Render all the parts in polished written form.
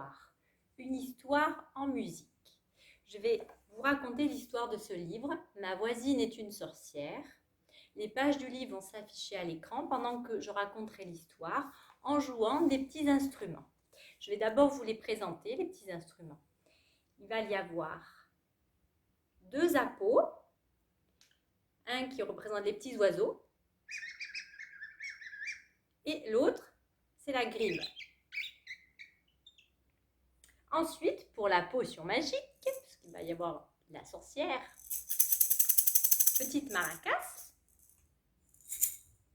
histoire. Une histoire en musique. Je vais vous raconter l'histoire de ce livre. Ma voisine est une sorcière. Les pages du livre vont s'afficher à l'écran pendant que je raconterai l'histoire en jouant des petits instruments. Je vais d'abord vous les présenter, les petits instruments. Il va y avoir 2 appos, un qui représente les petits oiseaux et l'autre, c'est la grille. Ensuite, pour la potion magique, parce qu'il va y avoir la sorcière, petite maracas,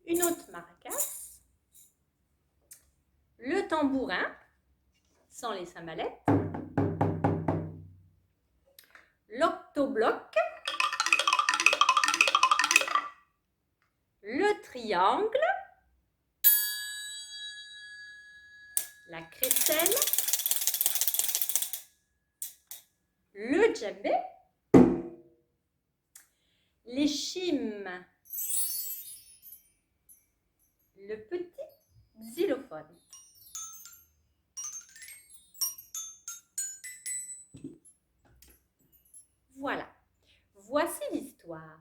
une autre maracas, le tambourin, sans les cymbalettes, l'octobloc, le triangle, la crécelle, le djembé, les chimes, le petit xylophone. Voilà, voici l'histoire.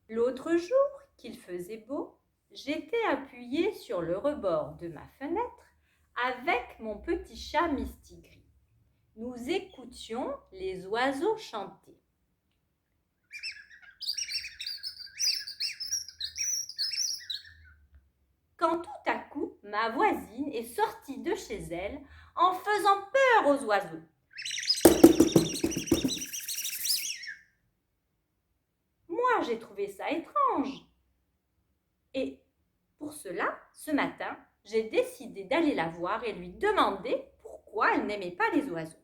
L'autre jour qu'il faisait beau, j'étais appuyée sur le rebord de ma fenêtre avec mon petit chat Mistigris. Nous écoutions les oiseaux chanter. Quand tout à coup, ma voisine est sortie de chez elle en faisant peur aux oiseaux. Moi, j'ai trouvé ça étrange. Et pour cela, ce matin, j'ai décidé d'aller la voir et lui demander pourquoi elle n'aimait pas les oiseaux.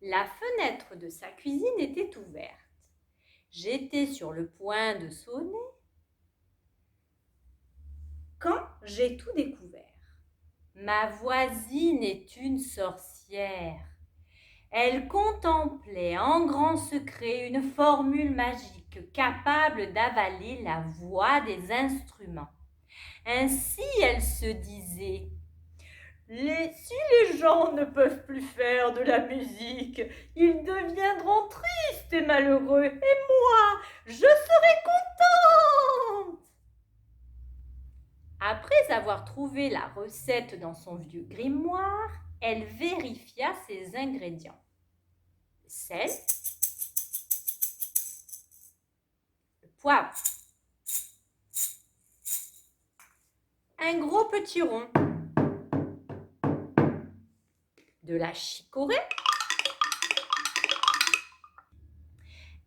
La fenêtre de sa cuisine était ouverte. J'étais sur le point de sonner quand j'ai tout découvert. Ma voisine est une sorcière. Elle contemplait en grand secret une formule magique capable d'avaler la voix des instruments. Ainsi, elle se disait: si les gens ne peuvent plus faire de la musique, ils deviendront tristes et malheureux, et moi, je serai contente. Après avoir trouvé la recette dans son vieux grimoire, elle vérifia ses ingrédients. Le sel, le poivre, un gros petit rond, de la chicorée.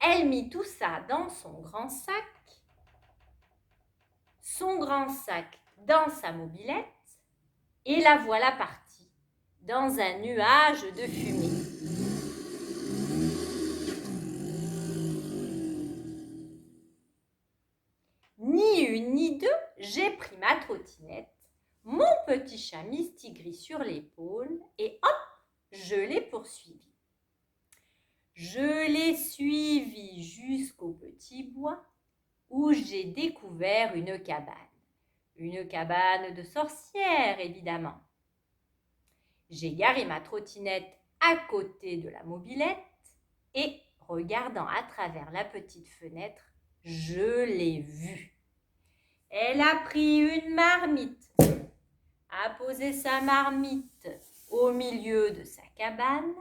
Elle mit tout ça dans son grand sac dans sa mobilette, et la voilà partie dans un nuage de fumée. Ni une ni deux, j'ai pris ma trottinette, mon petit chat Mistigris sur l'épaule, et hop, je l'ai poursuivi. Je l'ai suivi jusqu'au petit bois où j'ai découvert une cabane. Une cabane de sorcière, évidemment. J'ai garé ma trottinette à côté de la mobilette et, regardant à travers la petite fenêtre, je l'ai vue. Elle a pris une marmite, a posé sa marmite au milieu de sa cabane,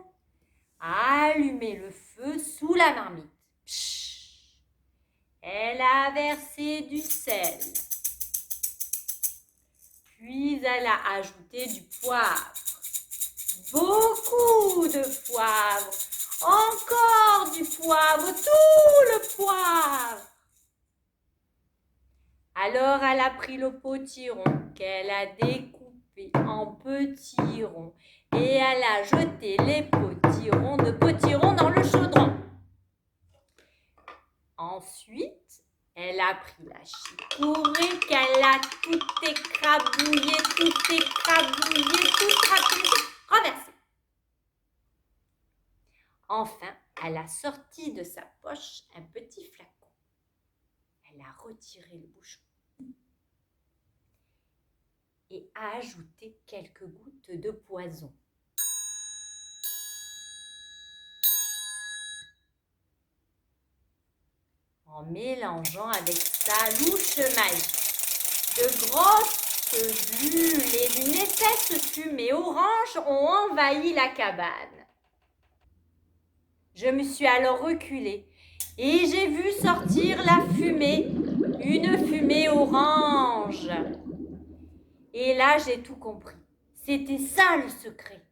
a allumé le feu sous la marmite. Psh! Elle a versé du sel, puis elle a ajouté du poivre, beaucoup de poivre, encore du poivre, tout le poivre. Alors elle a pris le potiron qu'elle a découpé en petits ronds et elle a jeté les potirons de potirons dans le chaudron. Ensuite, elle a pris la chicorée qu'elle a tout écrabouillé, renversé. Enfin, elle a sorti de sa poche un petit flacon. Elle a retiré le bouchon. et a ajouté quelques gouttes de poison. En mélangeant avec sa louche magique, de grosses bulles et d'une épaisse fumée orange ont envahi la cabane. Je me suis alors reculée et j'ai vu sortir la fumée, une fumée orange. Et là, j'ai tout compris. C'était ça le secret.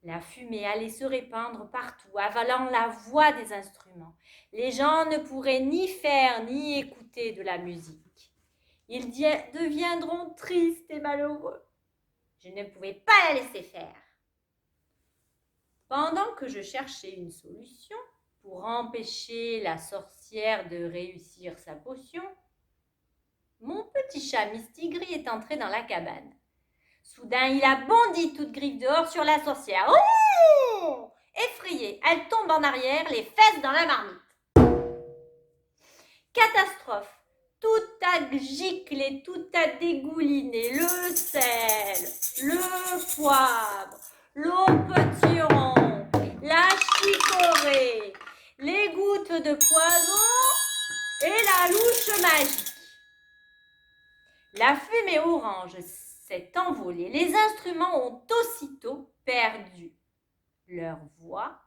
La fumée allait se répandre partout, avalant la voix des instruments. Les gens ne pourraient ni faire ni écouter de la musique. Ils deviendront tristes et malheureux. Je ne pouvais pas la laisser faire. Pendant que je cherchais une solution pour empêcher la sorcière de réussir sa potion, mon petit chat Mistigris est entré dans la cabane. Soudain, il a bondi toute griffe dehors sur la sorcière. Oh! Effrayée, elle tombe en arrière, les fesses dans la marmite. Catastrophe! Tout a giclé, tout a dégouliné. Le sel, le poivre, l'eau potiron, la chicorée, les gouttes de poison et la louche magique. La fumée orange s'est envolée. Les instruments ont aussitôt perdu leur voix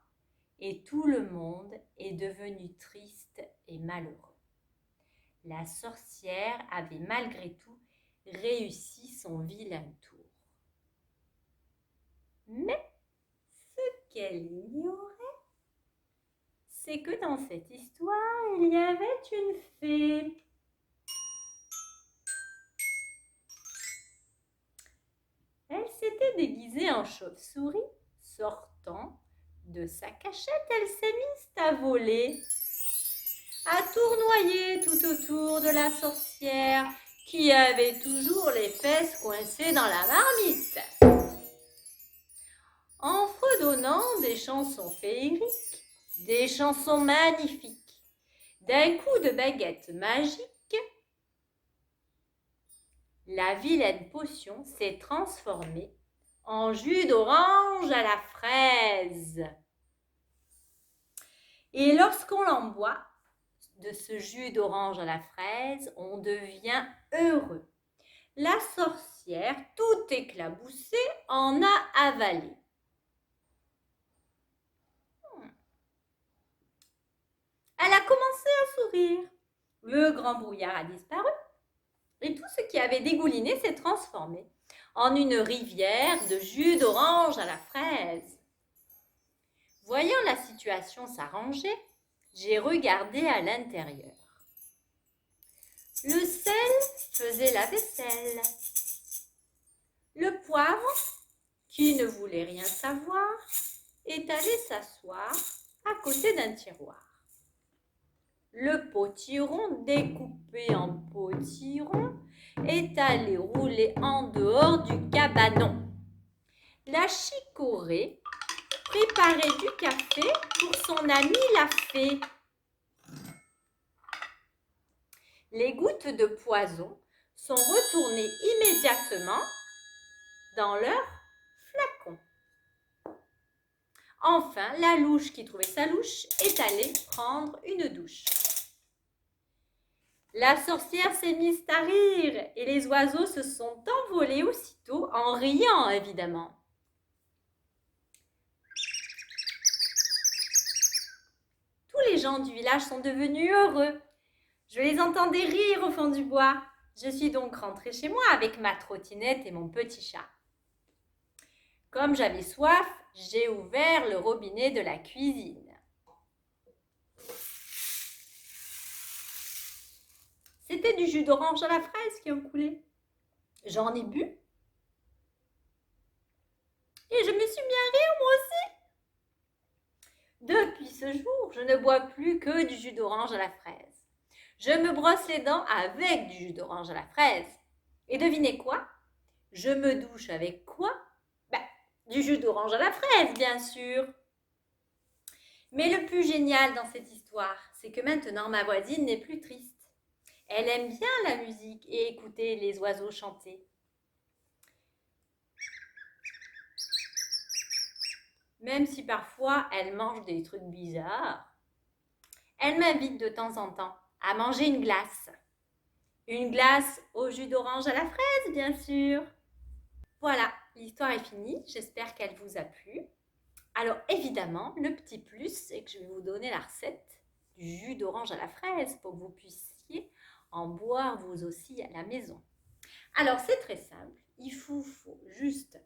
et tout le monde est devenu triste et malheureux. La sorcière avait malgré tout réussi son vilain tour. Mais ce qu'elle ignorait, c'est que dans cette histoire, il y avait une fée. Elle s'était déguisée en chauve-souris. Sortant de sa cachette, elle s'est mise à voler, à tournoyer tout autour de la sorcière qui avait toujours les fesses coincées dans la marmite. En fredonnant des chansons féeriques, des chansons magnifiques, d'un coup de baguette magique, la vilaine potion s'est transformée en jus d'orange à la fraise. Et lorsqu'on l'en boit, de ce jus d'orange à la fraise, on devient heureux. La sorcière, tout éclaboussée, en a avalé. Elle a commencé à sourire. Le grand brouillard a disparu et tout ce qui avait dégouliné s'est transformé en une rivière de jus d'orange à la fraise. Voyant la situation s'arranger, j'ai regardé à l'intérieur. Le sel faisait la vaisselle. Le poivre, qui ne voulait rien savoir, est allé s'asseoir à côté d'un tiroir. Le potiron, découpé en potiron, est allé rouler en dehors du cabanon. La chicorée préparait du café pour son amie la fée. Les gouttes de poison sont retournées immédiatement dans leur flacon. Enfin, la louche qui trouvait sa louche est allée prendre une douche. La sorcière s'est mise à rire et les oiseaux se sont envolés aussitôt en riant évidemment. Tous les gens du village sont devenus heureux. Je les entendais rire au fond du bois. Je suis donc rentrée chez moi avec ma trottinette et mon petit chat. Comme j'avais soif, j'ai ouvert le robinet de la cuisine. C'était du jus d'orange à la fraise qui en coulait. J'en ai bu. Et je me suis mis à rire moi aussi. Depuis ce jour, je ne bois plus que du jus d'orange à la fraise. Je me brosse les dents avec du jus d'orange à la fraise. Et devinez quoi? Je me douche avec quoi? Du jus d'orange à la fraise, bien sûr. Mais le plus génial dans cette histoire, c'est que maintenant ma voisine n'est plus triste. Elle aime bien la musique et écouter les oiseaux chanter. Même si parfois elle mange des trucs bizarres, elle m'invite de temps en temps à manger une glace. Une glace au jus d'orange à la fraise, bien sûr. Voilà, l'histoire est finie. J'espère qu'elle vous a plu. Alors évidemment, le petit plus, c'est que je vais vous donner la recette du jus d'orange à la fraise pour que vous puissiez en boire vous aussi à la maison. Alors c'est très simple. Il faut juste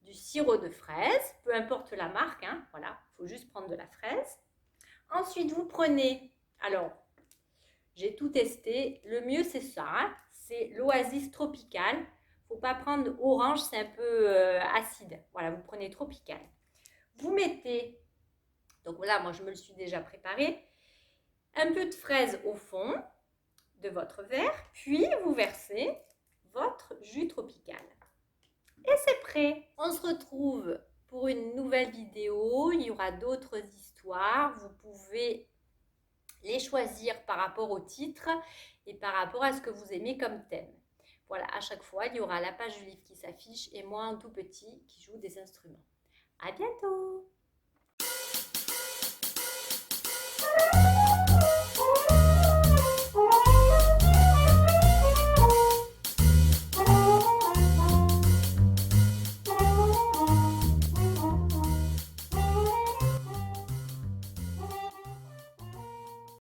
du sirop de fraise, peu importe la marque, hein, voilà, il faut juste prendre de la fraise. Ensuite, vous prenez, alors, j'ai tout testé, le mieux c'est ça, hein, c'est l'Oasis Tropical. Il ne faut pas prendre orange, c'est un peu acide. Voilà, vous prenez tropical. Vous mettez, donc voilà, moi je me le suis déjà préparé, un peu de fraise au fond de votre verre, puis vous versez votre jus tropical. Et c'est prêt. On se retrouve pour une nouvelle vidéo. Il y aura d'autres histoires. Vous pouvez les choisir par rapport au titre et par rapport à ce que vous aimez comme thème. Voilà, à chaque fois, il y aura la page du livre qui s'affiche et moi en tout petit qui joue des instruments. À bientôt!